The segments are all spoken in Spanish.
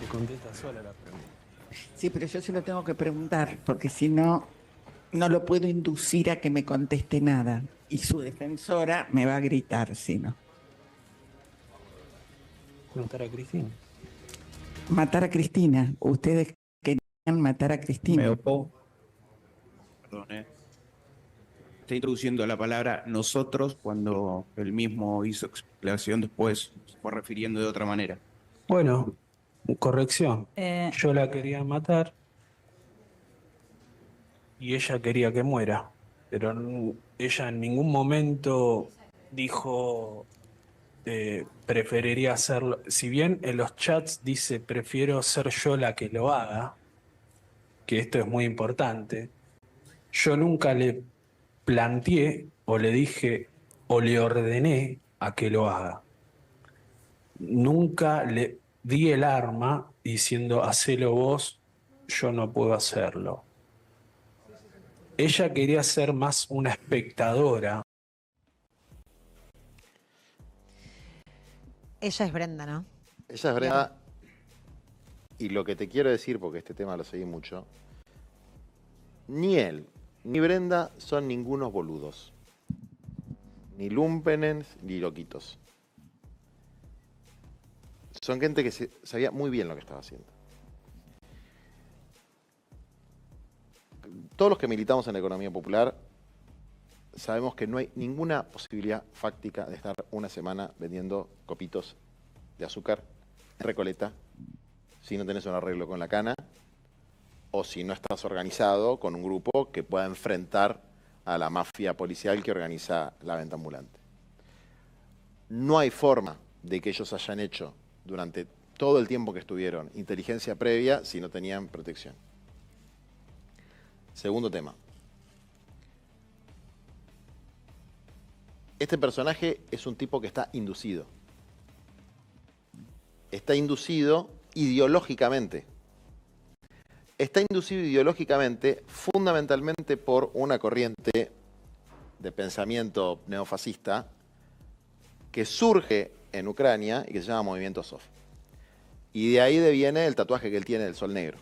contesta sola la pregunta. Sí, pero yo se lo tengo que preguntar, porque si no, no lo puedo inducir a que me conteste nada. Y su defensora me va a gritar, si no. Preguntar a Cristina. Matar a Cristina. Ustedes querían matar a Cristina. Me opongo. Perdón, Está introduciendo la palabra nosotros cuando él mismo hizo explicación después, se fue refiriendo de otra manera. Bueno, corrección. Yo la quería matar y ella quería que muera. Pero ella en ningún momento dijo preferiría hacerlo. Si bien en los chats dice prefiero ser yo la que lo haga, que esto es muy importante, yo nunca le planteé o le dije o le ordené a que lo haga. Nunca le di el arma diciendo hacelo vos, yo no puedo hacerlo. Ella quería ser más una espectadora. Ella es Brenda, ¿no? Ella es Brenda. Y lo que te quiero decir, porque este tema lo seguí mucho, ni él ni Brenda son ningunos boludos. Ni lumpenens ni loquitos. Son gente que sabía muy bien lo que estaba haciendo. Todos los que militamos en la economía popular sabemos que no hay ninguna posibilidad fáctica de estar una semana vendiendo copitos de azúcar en Recoleta si no tenés un arreglo con la cana o si no estás organizado con un grupo que pueda enfrentar a la mafia policial que organiza la venta ambulante. No hay forma de que ellos hayan hecho durante todo el tiempo que estuvieron inteligencia previa si no tenían protección. Segundo tema. Este personaje es un tipo que está inducido. Está inducido ideológicamente. Está inducido ideológicamente fundamentalmente por una corriente de pensamiento neofascista que surge en Ucrania y que se llama Movimiento Azov. Y de ahí deviene el tatuaje que él tiene del sol negro.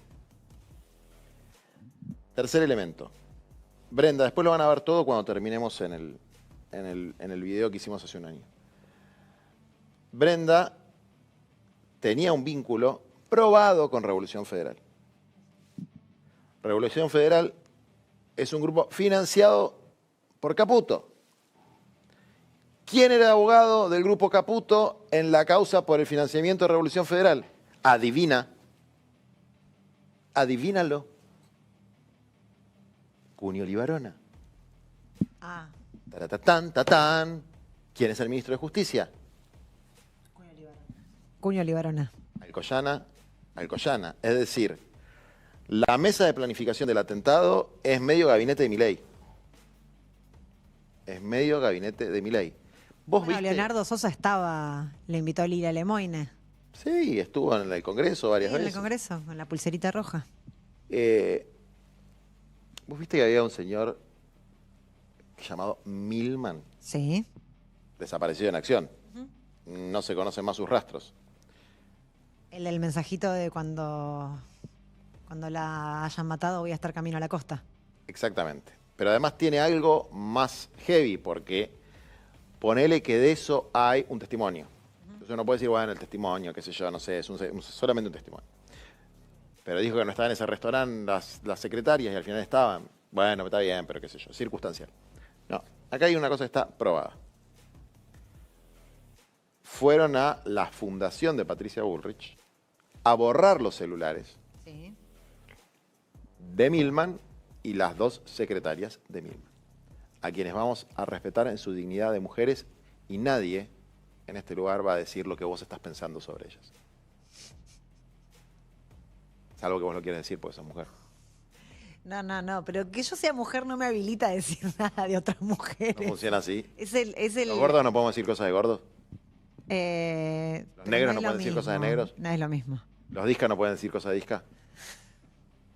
Tercer elemento. Brenda, después lo van a ver todo cuando terminemos en el video que hicimos hace un año. Brenda tenía un vínculo probado con Revolución Federal. Revolución Federal es un grupo financiado por Caputo. ¿Quién era el abogado del grupo Caputo en la causa por el financiamiento de Revolución Federal? Adivina. Adivínalo. Cunio Libarona. Ah. Taratatán, tatán. ¿Quién es el ministro de Justicia? Cunio Libarona. Alcoyana. Es decir, la mesa de planificación del atentado es medio gabinete de Milei. Es medio gabinete de Milei. ¿Vos Bueno, viste? Leonardo Sosa le invitó a Lila Lemoine. Sí, estuvo en el Congreso varias En veces. el Congreso, con la pulserita roja. ¿Vos viste que había un señor llamado Milman? Sí. Desaparecido en acción. No se conocen más sus rastros. El mensajito de cuando la hayan matado voy a estar camino a la costa. Exactamente. Pero además tiene algo más heavy, porque ponele que de eso hay un testimonio. Entonces uno puede decir, bueno, el testimonio, qué sé yo, no sé, es solamente un testimonio. Pero dijo que no estaban en ese restaurante las secretarias y al final estaban. Bueno, está bien, pero qué sé yo, circunstancial. No, acá hay una cosa que está probada. Fueron a la fundación de Patricia Bullrich a borrar los celulares Sí. de Milman y las dos secretarias de Milman, a quienes vamos a respetar en su dignidad de mujeres, y nadie en este lugar va a decir lo que vos estás pensando sobre ellas. Salvo que vos lo quieras decir porque sos mujer. No, pero que yo sea mujer no me habilita a decir nada de otras mujeres. No funciona así. Es el... ¿Los gordos no podemos decir cosas de gordos? ¿Los pero negros no es pueden lo decir cosas de mismo. negros? No es lo mismo. ¿Los discas no pueden decir cosas de discas?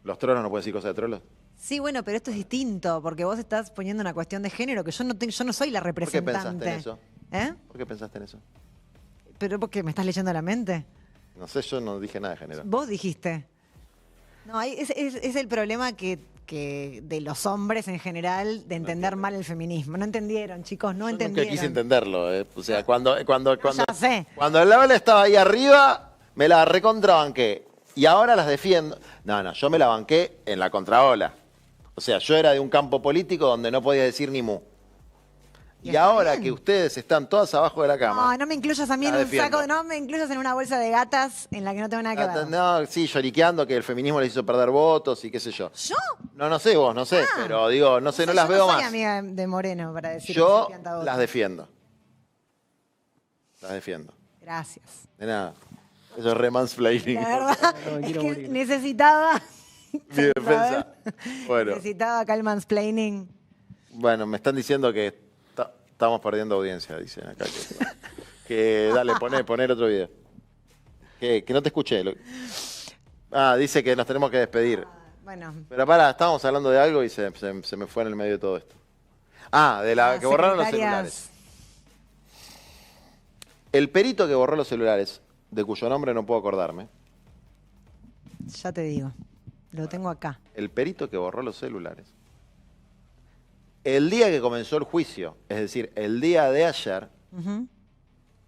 ¿Los trolos no pueden decir cosas de trolos? Sí, bueno, pero esto es distinto, porque vos estás poniendo una cuestión de género que yo no soy la ¿Por qué representante. pensaste en eso? ¿Eh? ¿Por qué pensaste en eso? ¿Pero porque me estás leyendo la mente? No sé, yo no dije nada de género. Vos dijiste. No, es el problema que de los hombres en general de entender mal el feminismo. No entendieron, chicos, no Yo entendieron. nunca quise entenderlo, ¿eh? O sea, cuando ya sé. cuando el Ola estaba ahí arriba, me la recontrabanqué. Y ahora las defiendo. No, yo me la banqué en la contraola. O sea, yo era de un campo político donde no podía decir ni mu. Y está ahora bien. que ustedes están todas abajo de la cama. No me incluyas a mí en La un defiendo. saco, no me incluyas en una bolsa de gatas en la que no tengo nada que ver. No, sí, lloriqueando que el feminismo les hizo perder votos y qué sé yo. ¿Yo? No sé vos, no sé, pero digo, no sé, no las yo veo no soy más. amiga de Moreno para decir Yo que soy piantavotos. las defiendo. Las defiendo. Gracias. De nada. Eso es re-mansplaining. La verdad es que necesitaba Mi defensa. Bueno, necesitaba acá el mansplaining. bueno, me están diciendo que estamos perdiendo audiencia, dicen acá. Que dale, poner otro video. Que no te escuché. Dice que nos tenemos que despedir. Bueno, Pero estábamos hablando de algo y se me fue en el medio de todo esto. De la las que borraron los secretarias- celulares. El perito que borró los celulares, de cuyo nombre no puedo acordarme, Ya te digo, lo tengo acá. el perito que borró los celulares, el día que comenzó el juicio, es decir, el día de ayer, Ujú.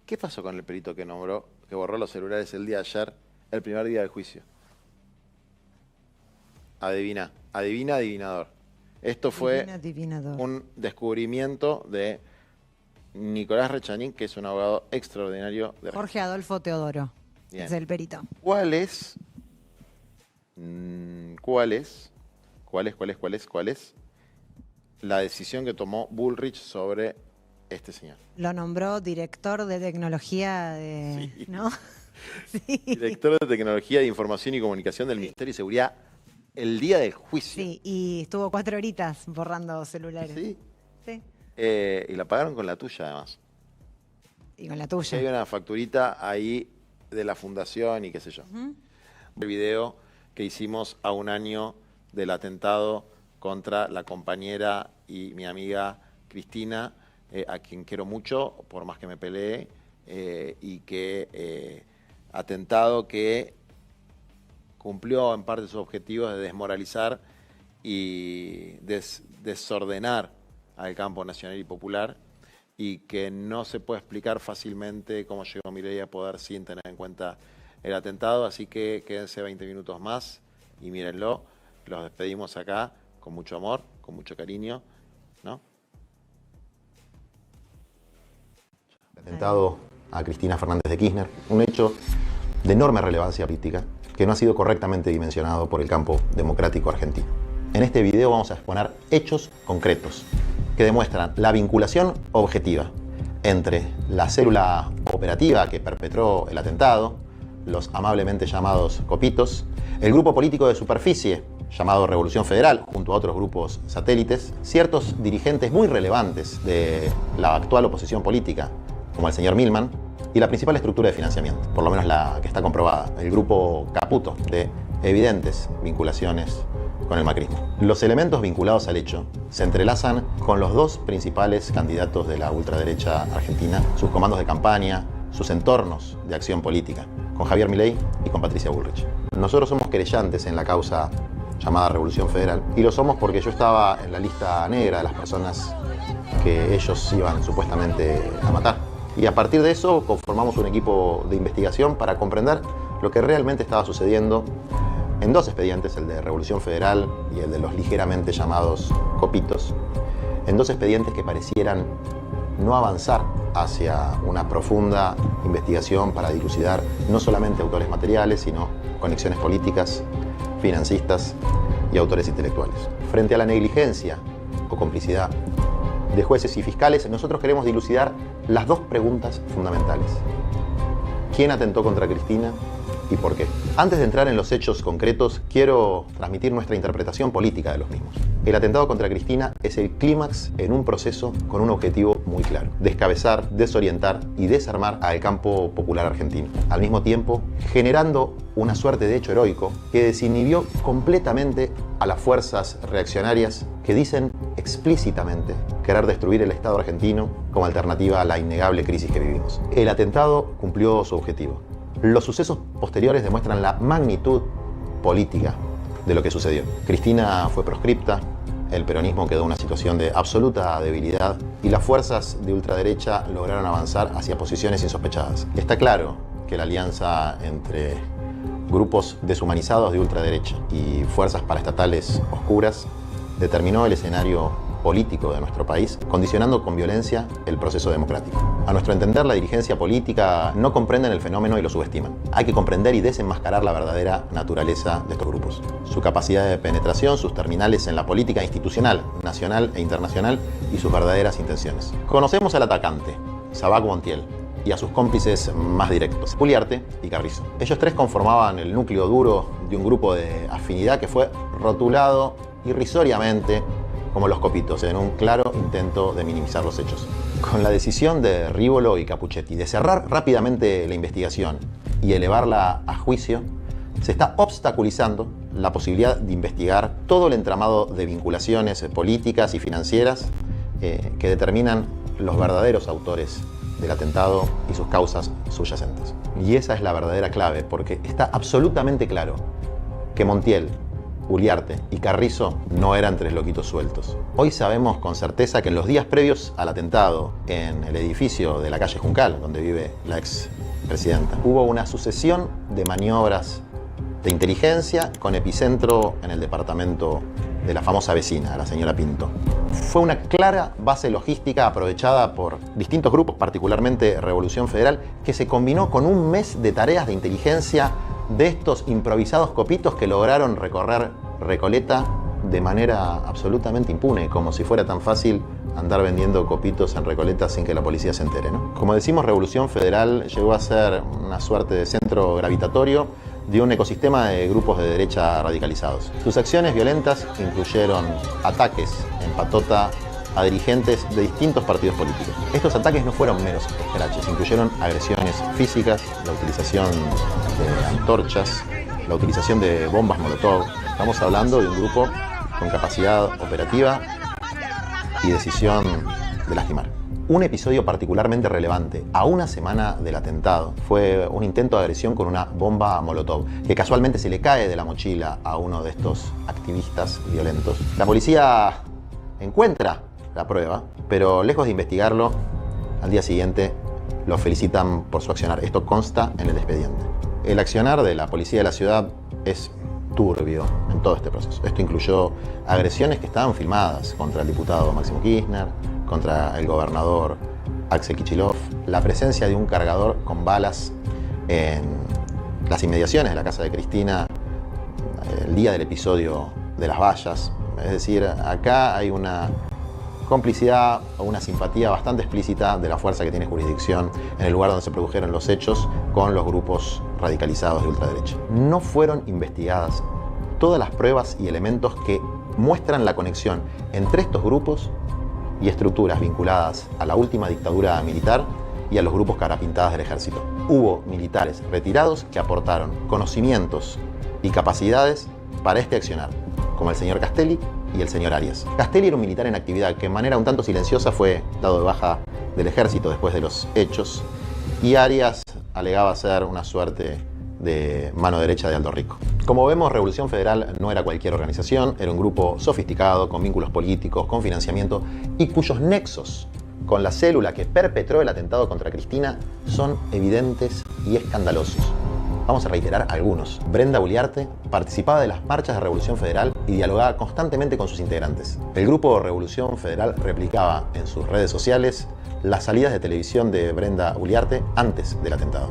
¿qué pasó con el perito que borró los celulares el día de ayer, el primer día del juicio? Adivina, adivinador. Esto fue Divina, adivinador. un descubrimiento de Nicolás Rechanín, que es un abogado extraordinario de Argentina. Jorge Adolfo Teodoro. Bien. Es el perito. ¿Cuál es la decisión que tomó Bullrich sobre este señor? Lo nombró director de tecnología de... Sí. ¿No? Sí. Director de Tecnología de Información y Comunicación del Ministerio de Seguridad el día del juicio. Sí, y estuvo 4 horitas borrando celulares. ¿Sí? Sí. Y la pagaron con la tuya, además. Y con la Hay tuya. una facturita ahí de la fundación y qué sé yo. Ujú. El video que hicimos a un año del atentado contra la compañera y mi amiga Cristina, a quien quiero mucho, por más que me pelee, y que atentado que cumplió en parte sus objetivos de desmoralizar y desordenar al campo nacional y popular, y que no se puede explicar fácilmente cómo llegó Milei a poder sin tener en cuenta el atentado. Así que quédense 20 minutos más y mírenlo. Los despedimos acá con mucho amor, con mucho cariño, ¿no? Atentado a Cristina Fernández de Kirchner, un hecho de enorme relevancia política que no ha sido correctamente dimensionado por el campo democrático argentino. En este video vamos a exponer hechos concretos que demuestran la vinculación objetiva entre la célula operativa que perpetró el atentado, los amablemente llamados copitos, el grupo político de superficie llamado Revolución Federal, junto a otros grupos satélites, ciertos dirigentes muy relevantes de la actual oposición política, como el señor Milman, y la principal estructura de financiamiento, por lo menos la que está comprobada, el grupo Caputo, de evidentes vinculaciones con el macrismo. Los elementos vinculados al hecho se entrelazan con los dos principales candidatos de la ultraderecha argentina, sus comandos de campaña, sus entornos de acción política, con Javier Milei y con Patricia Bullrich. Nosotros somos querellantes en la causa llamada Revolución Federal, y lo somos porque yo estaba en la lista negra de las personas que ellos iban supuestamente a matar. Y a partir de eso conformamos un equipo de investigación para comprender lo que realmente estaba sucediendo en dos expedientes, el de Revolución Federal y el de los ligeramente llamados copitos, en dos expedientes que parecieran no avanzar hacia una profunda investigación para dilucidar no solamente autores materiales, sino conexiones políticas, financistas y autores intelectuales. Frente a la negligencia o complicidad de jueces y fiscales, nosotros queremos dilucidar las dos preguntas fundamentales. ¿Quién atentó contra Cristina y por qué? Antes de entrar en los hechos concretos, quiero transmitir nuestra interpretación política de los mismos. El atentado contra Cristina es el clímax en un proceso con un objetivo muy claro: descabezar, desorientar y desarmar al campo popular argentino. Al mismo tiempo, generando una suerte de hecho heroico que desinhibió completamente a las fuerzas reaccionarias que dicen explícitamente querer destruir el Estado argentino como alternativa a la innegable crisis que vivimos. El atentado cumplió su objetivo. Los sucesos posteriores demuestran la magnitud política de lo que sucedió. Cristina fue proscripta, el peronismo quedó en una situación de absoluta debilidad y las fuerzas de ultraderecha lograron avanzar hacia posiciones insospechadas. Está claro que la alianza entre grupos deshumanizados de ultraderecha y fuerzas paraestatales oscuras determinó el escenario político de nuestro país, condicionando con violencia el proceso democrático. A nuestro entender, la dirigencia política no comprenden el fenómeno y lo subestiman. Hay que comprender y desenmascarar la verdadera naturaleza de estos grupos. Su capacidad de penetración, sus terminales en la política institucional, nacional e internacional y sus verdaderas intenciones. Conocemos al atacante, Sabac Montiel, y a sus cómplices más directos, Uliarte y Carrizo. Ellos tres conformaban el núcleo duro de un grupo de afinidad que fue rotulado irrisoriamente como los copitos, en un claro intento de minimizar los hechos. Con la decisión de Rivolo y Capuchetti de cerrar rápidamente la investigación y elevarla a juicio, se está obstaculizando la posibilidad de investigar todo el entramado de vinculaciones políticas y financieras que determinan los verdaderos autores del atentado y sus causas subyacentes. Y esa es la verdadera clave, porque está absolutamente claro que Montiel, Uliarte y Carrizo no eran tres loquitos sueltos. Hoy sabemos con certeza que en los días previos al atentado en el edificio de la calle Juncal, donde vive la ex presidenta, hubo una sucesión de maniobras de inteligencia con epicentro en el departamento de la famosa vecina, la señora Pinto. Fue una clara base logística aprovechada por distintos grupos, particularmente Revolución Federal, que se combinó con un mes de tareas de inteligencia de estos improvisados copitos que lograron recorrer Recoleta de manera absolutamente impune, como si fuera tan fácil andar vendiendo copitos en Recoleta sin que la policía se entere, ¿no? Como decimos, Revolución Federal llegó a ser una suerte de centro gravitatorio de un ecosistema de grupos de derecha radicalizados. Sus acciones violentas incluyeron ataques en patota a dirigentes de distintos partidos políticos. Estos ataques no fueron meros escraches, incluyeron agresiones físicas, la utilización de antorchas, la utilización de bombas molotov. Estamos hablando de un grupo con capacidad operativa y decisión de lastimar. Un episodio particularmente relevante a una semana del atentado fue un intento de agresión con una bomba molotov, que casualmente se le cae de la mochila a uno de estos activistas violentos. La policía encuentra la prueba, pero lejos de investigarlo, al día siguiente lo felicitan por su accionar. Esto consta en el expediente. El accionar de la policía de la ciudad es turbio en todo este proceso. Esto incluyó agresiones que estaban filmadas contra el diputado Máximo Kirchner, contra el gobernador Axel Kicillof, la presencia de un cargador con balas en las inmediaciones de la casa de Cristina el día del episodio de las vallas. Es decir, acá hay una complicidad o una simpatía bastante explícita de la fuerza que tiene jurisdicción en el lugar donde se produjeron los hechos con los grupos radicalizados de ultraderecha. No fueron investigadas todas las pruebas y elementos que muestran la conexión entre estos grupos y estructuras vinculadas a la última dictadura militar y a los grupos carapintadas del ejército. Hubo militares retirados que aportaron conocimientos y capacidades para este accionar, como el señor Castelli y el señor Arias. Castelli era un militar en actividad que de manera un tanto silenciosa fue dado de baja del ejército después de los hechos, y Arias alegaba ser una suerte de mano derecha de Aldo Rico. Como vemos, Revolución Federal no era cualquier organización, era un grupo sofisticado, con vínculos políticos, con financiamiento, y cuyos nexos con la célula que perpetró el atentado contra Cristina son evidentes y escandalosos. Vamos a reiterar algunos. Brenda Uliarte participaba de las marchas de Revolución Federal y dialogaba constantemente con sus integrantes. El grupo Revolución Federal replicaba en sus redes sociales las salidas de televisión de Brenda Uliarte antes del atentado.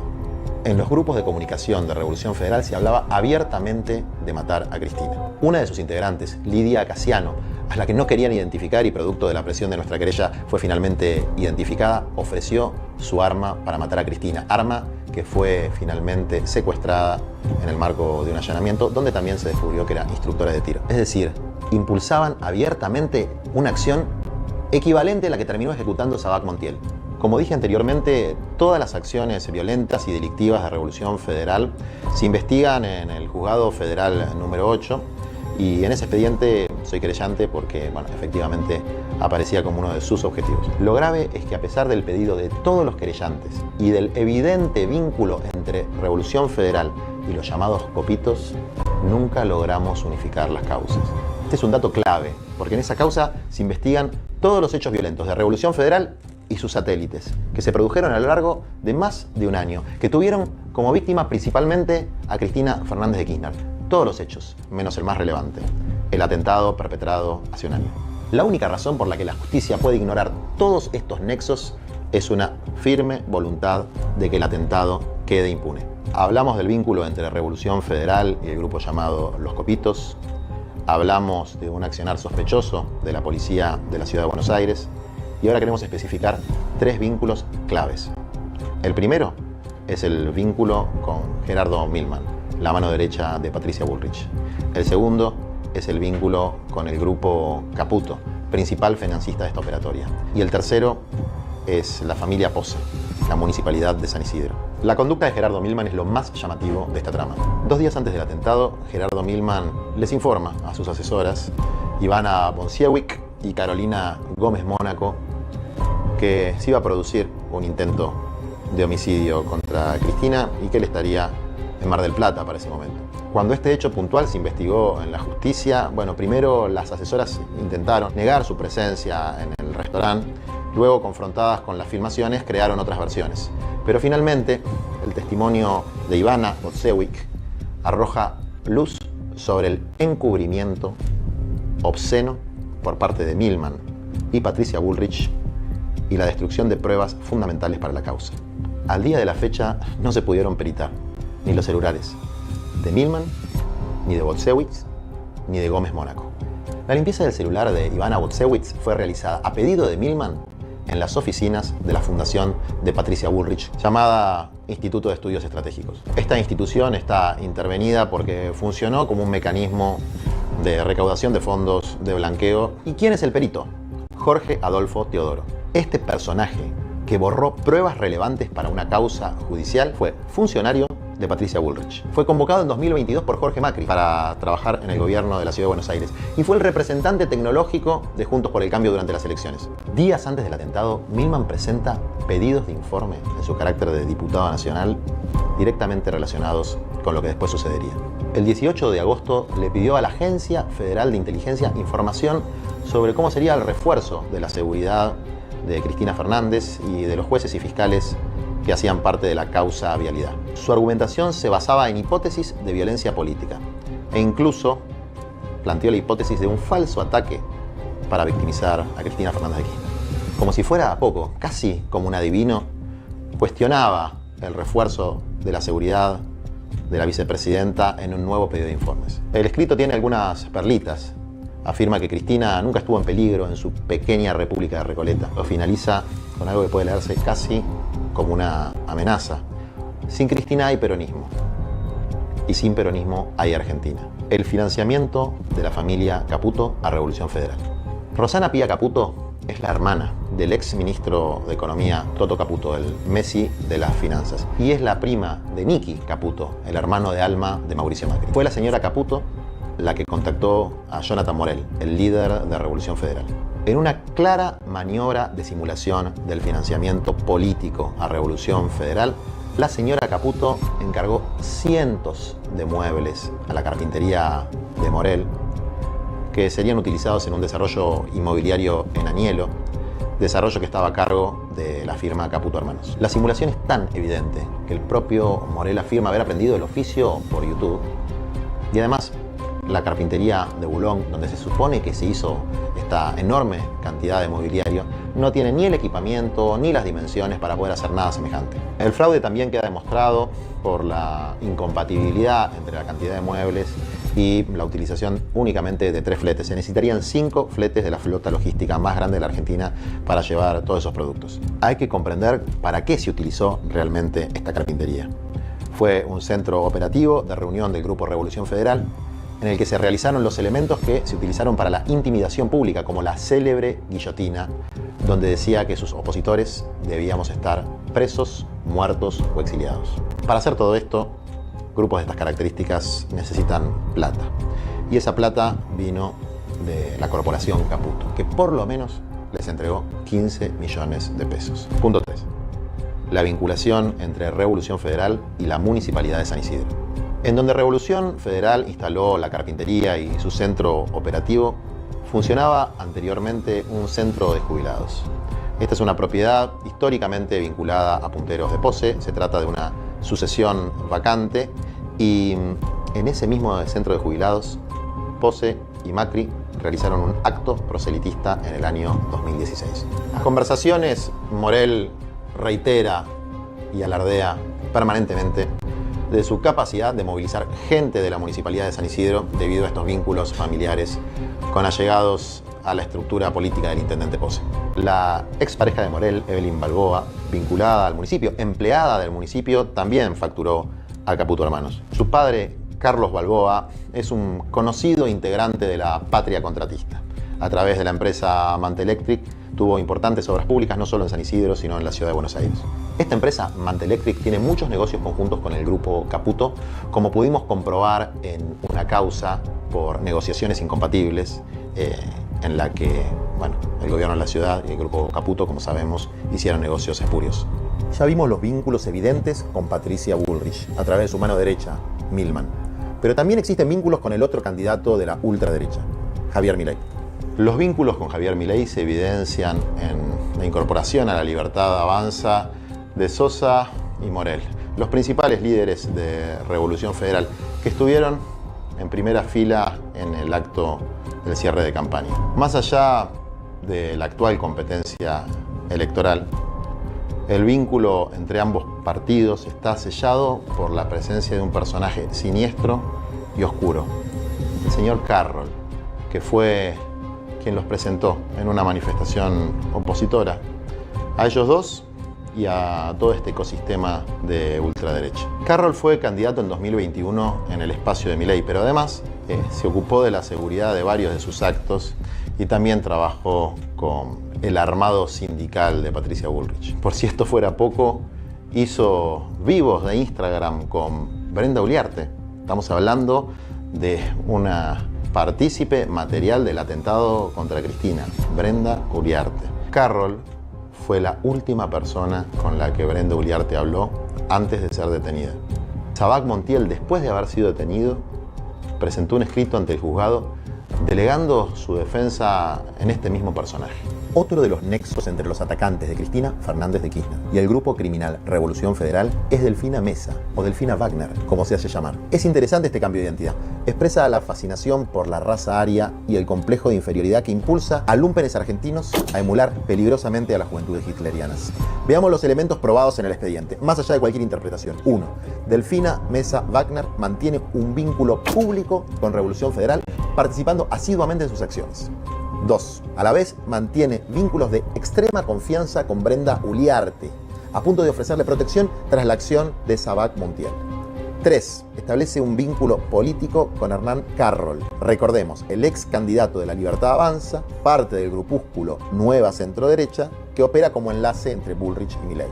En los grupos de comunicación de Revolución Federal se hablaba abiertamente de matar a Cristina. Una de sus integrantes, Lidia Casiano, a la que no querían identificar y producto de la presión de nuestra querella fue finalmente identificada, ofreció su arma para matar a Cristina, arma que fue finalmente secuestrada en el marco de un allanamiento, donde también se descubrió que era instructora de tiro. Es decir, impulsaban abiertamente una acción equivalente a la que terminó ejecutando Sabac Montiel. Como dije anteriormente, todas las acciones violentas y delictivas de Revolución Federal se investigan en el Juzgado Federal número 8, y en ese expediente soy querellante porque, bueno, efectivamente aparecía como uno de sus objetivos. Lo grave es que a pesar del pedido de todos los querellantes y del evidente vínculo entre Revolución Federal y los llamados copitos, nunca logramos unificar las causas. Este es un dato clave, porque en esa causa se investigan todos los hechos violentos de Revolución Federal y sus satélites, que se produjeron a lo largo de más de un año, que tuvieron como víctima principalmente a Cristina Fernández de Kirchner. Todos los hechos, menos el más relevante, el atentado perpetrado hace un año. La única razón por la que la justicia puede ignorar todos estos nexos es una firme voluntad de que el atentado quede impune. Hablamos del vínculo entre Revolución Federal y el grupo llamado Los Copitos. Hablamos de un accionar sospechoso de la policía de la Ciudad de Buenos Aires. Y ahora queremos especificar 3 vínculos claves. El primero es el vínculo con Gerardo Milman, la mano derecha de Patricia Bullrich. El segundo es el vínculo con el grupo Caputo, principal financista de esta operatoria. Y el tercero es la familia Pose, la municipalidad de San Isidro. La conducta de Gerardo Milman es lo más llamativo de esta trama. 2 días antes del atentado, Gerardo Milman les informa a sus asesoras, Ivana Bonsiewicz y Carolina Gómez Mónaco, que se iba a producir un intento de homicidio contra Cristina y que él estaría en Mar del Plata para ese momento. Cuando este hecho puntual se investigó en la justicia, bueno, primero las asesoras intentaron negar su presencia en el restaurante, luego confrontadas con las filmaciones crearon otras versiones. Pero finalmente el testimonio de Ivana Bonsiewicz arroja luz sobre el encubrimiento obsceno por parte de Milman y Patricia Bullrich y la destrucción de pruebas fundamentales para la causa. Al día de la fecha no se pudieron peritar ni los celulares de Milman, ni de Bonsiewicz, ni de Gómez Mónaco. La limpieza del celular de Ivana Bonsiewicz fue realizada a pedido de Milman en las oficinas de la fundación de Patricia Bullrich, llamada Instituto de Estudios Estratégicos. Esta institución está intervenida porque funcionó como un mecanismo de recaudación de fondos de blanqueo. ¿Y quién es el perito? Jorge Adolfo Teodoro. Este personaje que borró pruebas relevantes para una causa judicial fue funcionario de Patricia Bullrich. Fue convocado en 2022 por Jorge Macri para trabajar en el gobierno de la Ciudad de Buenos Aires y fue el representante tecnológico de Juntos por el Cambio durante las elecciones. Días antes del atentado, Milman presenta pedidos de informe en su carácter de diputado nacional directamente relacionados con lo que después sucedería. El 18 de agosto le pidió a la Agencia Federal de Inteligencia información sobre cómo sería el refuerzo de la seguridad de Cristina Fernández y de los jueces y fiscales que hacían parte de la causa vialidad. Su argumentación se basaba en hipótesis de violencia política e incluso planteó la hipótesis de un falso ataque para victimizar a Cristina Fernández de Kirchner. Como si fuera poco, casi como un adivino, cuestionaba el refuerzo de la seguridad de la vicepresidenta en un nuevo pedido de informes. El escrito tiene algunas perlitas. Afirma que Cristina nunca estuvo en peligro en su pequeña república de Recoleta. Lo finaliza con algo que puede leerse casi como una amenaza. Sin Cristina hay peronismo. Y sin peronismo hay Argentina. El financiamiento de la familia Caputo a Revolución Federal. Rosana Pía Caputo es la hermana del ex ministro de Economía Toto Caputo, el Messi de las finanzas. Y es la prima de Nicky Caputo, el hermano de alma de Mauricio Macri. Fue la señora Caputo la que contactó a Jonathan Morel, el líder de Revolución Federal. En una clara maniobra de simulación del financiamiento político a Revolución Federal, la señora Caputo encargó cientos de muebles a la carpintería de Morel que serían utilizados en un desarrollo inmobiliario en Añelo, desarrollo que estaba a cargo de la firma Caputo Hermanos. La simulación es tan evidente que el propio Morel afirma haber aprendido el oficio por YouTube y además la carpintería de Boulogne, donde se supone que se hizo esta enorme cantidad de mobiliario, no tiene ni el equipamiento ni las dimensiones para poder hacer nada semejante. El fraude también queda demostrado por la incompatibilidad entre la cantidad de muebles y la utilización únicamente de 3 fletes. Se necesitarían 5 fletes de la flota logística más grande de la Argentina para llevar todos esos productos. Hay que comprender para qué se utilizó realmente esta carpintería. Fue un centro operativo de reunión del Grupo Revolución Federal, en el que se realizaron los elementos que se utilizaron para la intimidación pública, como la célebre guillotina, donde decía que sus opositores debíamos estar presos, muertos o exiliados. Para hacer todo esto, grupos de estas características necesitan plata. Y esa plata vino de la corporación Caputo, que por lo menos les entregó 15 millones de pesos. Punto 3. La vinculación entre Revolución Federal y la Municipalidad de San Isidro. En donde Revolución Federal instaló la carpintería y su centro operativo, funcionaba anteriormente un centro de jubilados. Esta es una propiedad históricamente vinculada a Punteros de Pose. Se trata de una sucesión vacante y en ese mismo centro de jubilados, Pose y Macri realizaron un acto proselitista en el año 2016. Las conversaciones, Morel reitera y alardea permanentemente de su capacidad de movilizar gente de la Municipalidad de San Isidro debido a estos vínculos familiares con allegados a la estructura política del intendente Pose. La expareja de Morel, Evelyn Balboa, vinculada al municipio, empleada del municipio, también facturó a Caputo Hermanos. Su padre, Carlos Balboa, es un conocido integrante de la patria contratista. A través de la empresa Mantelectric tuvo importantes obras públicas no solo en San Isidro, sino en la ciudad de Buenos Aires. Esta empresa, Mantelectric, tiene muchos negocios conjuntos con el grupo Caputo, como pudimos comprobar en una causa por negociaciones incompatibles en la que, bueno, el gobierno de la ciudad y el grupo Caputo, como sabemos, hicieron negocios espurios. Ya vimos los vínculos evidentes con Patricia Bullrich, a través de su mano derecha, Milman. Pero también existen vínculos con el otro candidato de la ultraderecha, Javier Milei. Los vínculos con Javier Milei se evidencian en la incorporación a la Libertad Avanza de Sosa y Morel, los principales líderes de Revolución Federal, que estuvieron en primera fila en el acto del cierre de campaña. Más allá de la actual competencia electoral, el vínculo entre ambos partidos está sellado por la presencia de un personaje siniestro y oscuro, el señor Carroll, que fue quien los presentó en una manifestación opositora a ellos dos y a todo este ecosistema de ultraderecha. Carroll fue candidato en 2021 en el espacio de Milei, pero además se ocupó de la seguridad de varios de sus actos y también trabajó con el armado sindical de Patricia Bullrich. Por si esto fuera poco, hizo vivos de Instagram con Brenda Uliarte. Estamos hablando de una partícipe material del atentado contra Cristina, Brenda Uliarte. Carroll fue la última persona con la que Brenda Uliarte habló antes de ser detenida. Sabac Montiel, después de haber sido detenido, presentó un escrito ante el juzgado delegando su defensa en este mismo personaje. Otro de los nexos entre los atacantes de Cristina Fernández de Kirchner y el grupo criminal Revolución Federal es Delfina Mesa, o Delfina Wagner, como se hace llamar. Es interesante este cambio de identidad. Expresa la fascinación por la raza aria y el complejo de inferioridad que impulsa a lumpenes argentinos a emular peligrosamente a las juventudes hitlerianas. Veamos los elementos probados en el expediente, más allá de cualquier interpretación. 1. Delfina Mesa Wagner mantiene un vínculo público con Revolución Federal, participando asiduamente en sus acciones. 2. A la vez mantiene vínculos de extrema confianza con Brenda Uliarte, a punto de ofrecerle protección tras la acción de Sabac Montiel. 3. Establece un vínculo político con Hernán Carroll. Recordemos, el ex candidato de la Libertad Avanza, parte del grupúsculo Nueva Centroderecha, que opera como enlace entre Bullrich y Milei.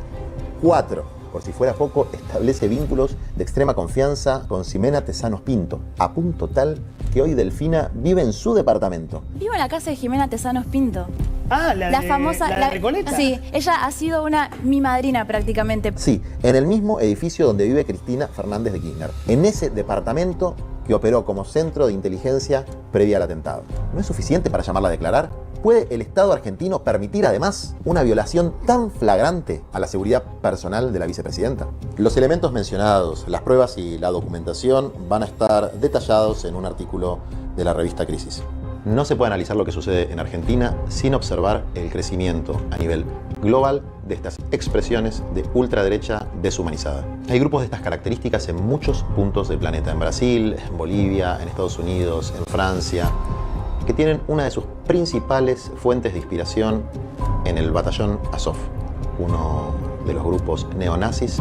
4. Por si fuera poco, establece vínculos de extrema confianza con Ximena Tesanos Pinto, a punto tal que hoy Delfina vive en su departamento. Vivo en la casa de Ximena Tesanos Pinto. Ah, la famosa, la Recoleta. Sí, ella ha sido mi madrina prácticamente. Sí, en el mismo edificio donde vive Cristina Fernández de Kirchner. En ese departamento que operó como centro de inteligencia previa al atentado. ¿No es suficiente para llamarla a declarar? ¿Puede el Estado argentino permitir además una violación tan flagrante a la seguridad personal de la vicepresidenta? Los elementos mencionados, las pruebas y la documentación van a estar detallados en un artículo de la revista Crisis. No se puede analizar lo que sucede en Argentina sin observar el crecimiento a nivel global de estas expresiones de ultraderecha deshumanizada. Hay grupos de estas características en muchos puntos del planeta, en Brasil, en Bolivia, en Estados Unidos, en Francia, que tienen una de sus principales fuentes de inspiración en el batallón Azov, uno de los grupos neonazis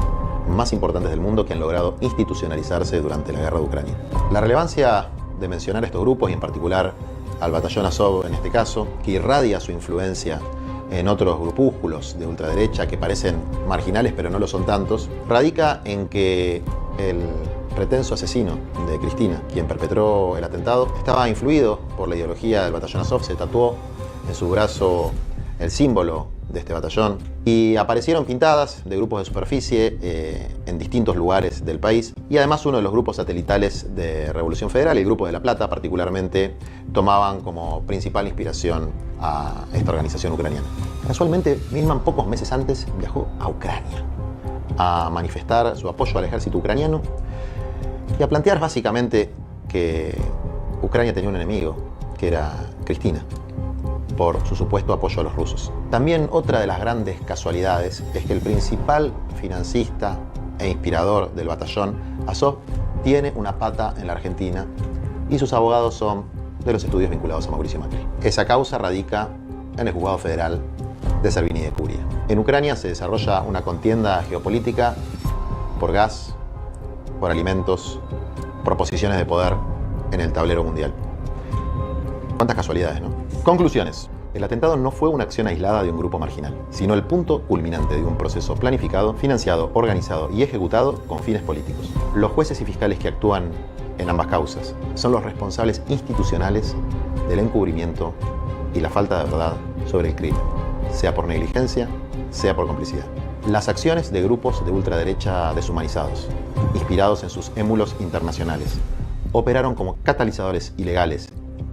más importantes del mundo que han logrado institucionalizarse durante la guerra de Ucrania. La relevancia de mencionar estos grupos y en particular al batallón Azov en este caso, que irradia su influencia en otros grupúsculos de ultraderecha que parecen marginales pero no lo son tantos, radica en que el pretenso asesino de Cristina, quien perpetró el atentado, estaba influido por la ideología del batallón Azov, se tatuó en su brazo el símbolo de este batallón y aparecieron pintadas de grupos de superficie en distintos lugares del país, y además uno de los grupos satelitales de Revolución Federal, el Grupo de La Plata particularmente, tomaban como principal inspiración a esta organización ucraniana. Casualmente, Milman pocos meses antes viajó a Ucrania a manifestar su apoyo al ejército ucraniano y a plantear básicamente que Ucrania tenía un enemigo, que era Cristina, por su supuesto apoyo a los rusos. También otra de las grandes casualidades es que el principal financista e inspirador del batallón Azov tiene una pata en la Argentina y sus abogados son de los estudios vinculados a Mauricio Macri. Esa causa radica en el Juzgado Federal de Servini y de Curia. En Ucrania se desarrolla una contienda geopolítica por gas, por alimentos, por posiciones de poder en el tablero mundial. Cuántas casualidades, ¿no? Conclusiones. El atentado no fue una acción aislada de un grupo marginal, sino el punto culminante de un proceso planificado, financiado, organizado y ejecutado con fines políticos. Los jueces y fiscales que actúan en ambas causas son los responsables institucionales del encubrimiento y la falta de verdad sobre el crimen, sea por negligencia, sea por complicidad. Las acciones de grupos de ultraderecha deshumanizados, inspirados en sus émulos internacionales, operaron como catalizadores ilegales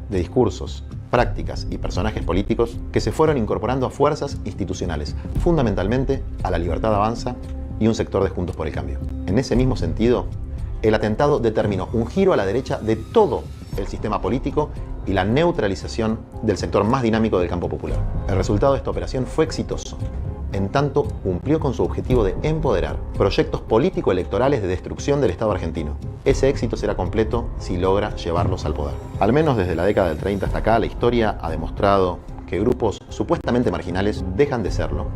de discursos, prácticas y personajes políticos que se fueron incorporando a fuerzas institucionales, fundamentalmente a la Libertad Avanza y un sector de Juntos por el Cambio. En ese mismo sentido, el atentado determinó un giro a la derecha de todo el sistema político y la neutralización del sector más dinámico del campo popular. El resultado de esta operación fue exitoso, en tanto cumplió con su objetivo de empoderar proyectos político-electorales de destrucción del Estado argentino. Ese éxito será completo si logra llevarlos al poder. Al menos desde la década del 30 hasta acá, la historia ha demostrado que grupos supuestamente marginales dejan de serlo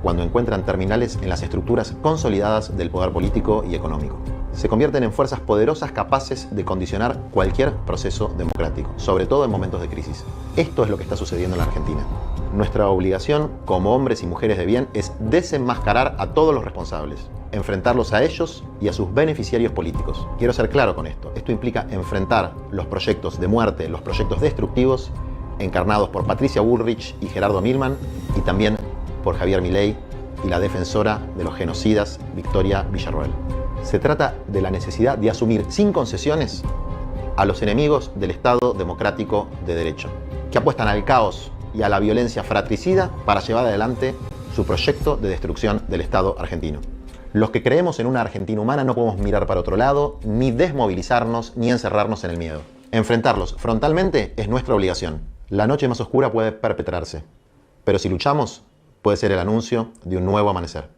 cuando encuentran terminales en las estructuras consolidadas del poder político y económico. Se convierten en fuerzas poderosas capaces de condicionar cualquier proceso democrático, sobre todo en momentos de crisis. Esto es lo que está sucediendo en la Argentina. Nuestra obligación como hombres y mujeres de bien es desenmascarar a todos los responsables, enfrentarlos a ellos y a sus beneficiarios políticos. Quiero ser claro con esto. Esto implica enfrentar los proyectos de muerte, los proyectos destructivos encarnados por Patricia Bullrich y Gerardo Milman, y también por Javier Milei y la defensora de los genocidas Victoria Villarroel. Se trata de la necesidad de asumir sin concesiones a los enemigos del Estado democrático de derecho, que apuestan al caos y a la violencia fratricida para llevar adelante su proyecto de destrucción del Estado argentino. Los que creemos en una Argentina humana no podemos mirar para otro lado, ni desmovilizarnos, ni encerrarnos en el miedo. Enfrentarlos frontalmente es nuestra obligación. La noche más oscura puede perpetrarse, pero si luchamos, puede ser el anuncio de un nuevo amanecer.